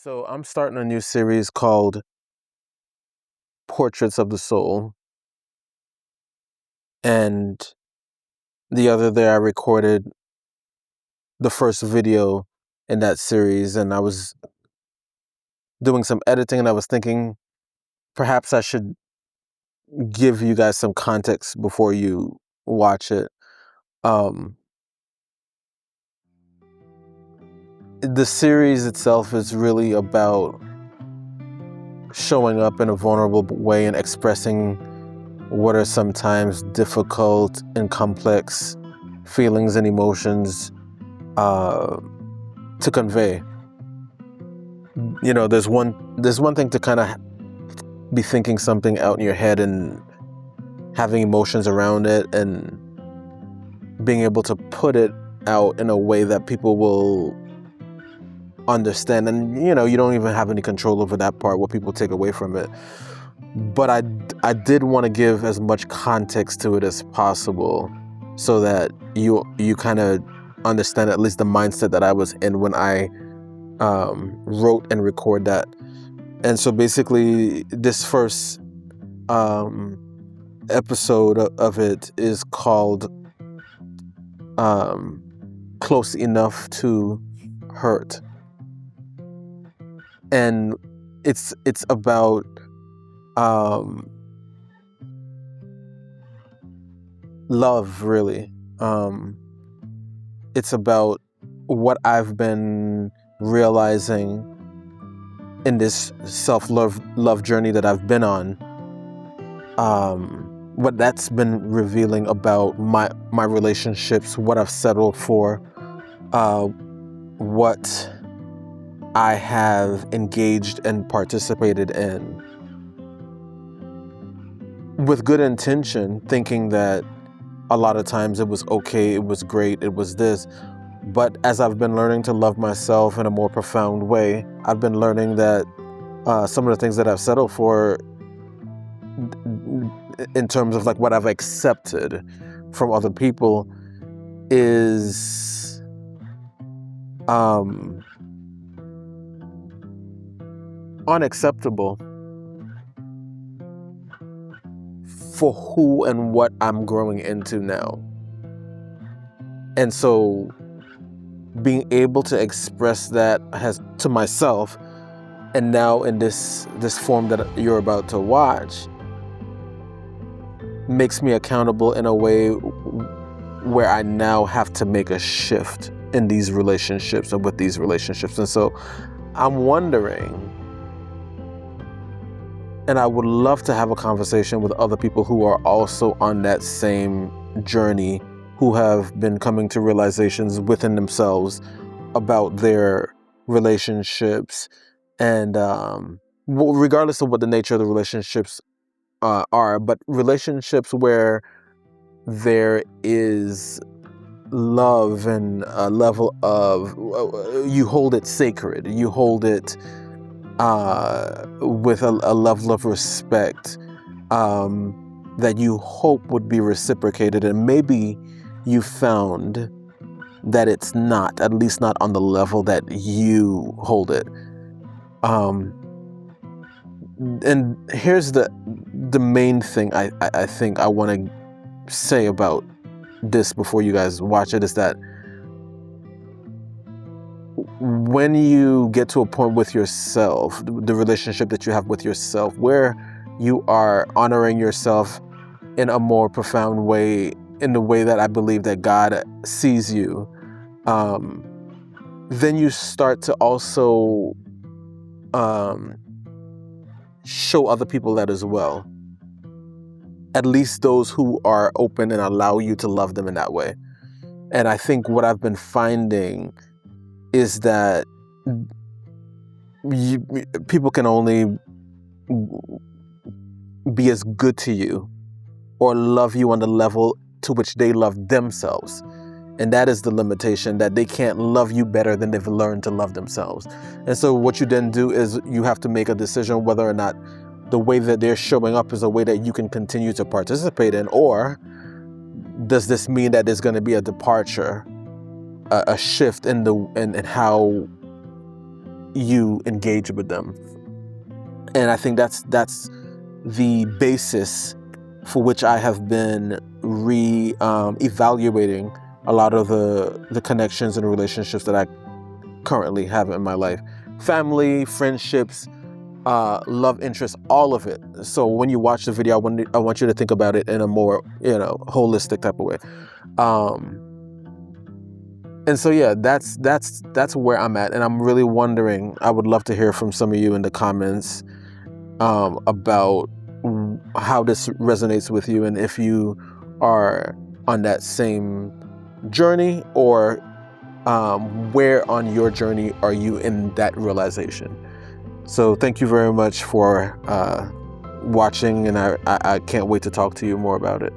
So I'm starting a new series called Portraits of the Soul. And the other day I recorded the first video in that series, and I was doing some editing, and I was thinking perhaps I should give you guys some context before you watch it. Um, the series itself is really about showing up in a vulnerable way and expressing what are sometimes difficult and complex feelings and emotions to convey. You know, there's one thing to kind of be thinking something out in your head and having emotions around it and being able to put it out in a way that people will understand. And you know, you don't even have any control over that part, what people take away from it. But I did want to give as much context to it as possible so that you kind of understand at least the mindset that I was in when I wrote and record that. And so basically this first episode of it is called Close Enough to Hurt. And it's about love, really. It's about what I've been realizing in this self-love journey that I've been on. What that's been revealing about my relationships, what I've settled for, what I have engaged and participated in with good intention, thinking that a lot of times it was okay, it was great, it was this. But as I've been learning to love myself in a more profound way, I've been learning that some of the things that I've settled for in terms of like what I've accepted from other people is unacceptable for who and what I'm growing into now. And so being able to express that to myself, and now in this form that you're about to watch, makes me accountable in a way where I now have to make a shift in these relationships and with these relationships. And so I'm wondering, and I would love to have a conversation with other people who are also on that same journey, who have been coming to realizations within themselves about their relationships, and regardless of what the nature of the relationships are, but relationships where there is love and a level of, you hold it sacred, you hold it with a level of respect that you hope would be reciprocated, and maybe you found that it's not, at least not on the level that you hold it. And here's the main thing I think I want to say about this before you guys watch it, is that when you get to a point with yourself, the relationship that you have with yourself, where you are honoring yourself in a more profound way, in the way that I believe that God sees you, then you start to also show other people that as well. At least those who are open and allow you to love them in that way. And I think what I've been finding is that people can only be as good to you or love you on the level to which they love themselves. And that is the limitation, that they can't love you better than they've learned to love themselves. And so what you then do is you have to make a decision whether or not the way that they're showing up is a way that you can continue to participate in, or does this mean that there's going to be a departure, a shift in how you engage with them. And I think that's the basis for which I have been evaluating a lot of the connections and relationships that I currently have in my life. Family, friendships, love interest, all of it. So when you watch the video, I want you to think about it in a more, holistic type of way. And so, yeah, that's where I'm at. And I'm really wondering, I would love to hear from some of you in the comments about how this resonates with you, and if you are on that same journey, or where on your journey are you in that realization. So thank you very much for watching, and I can't wait to talk to you more about it.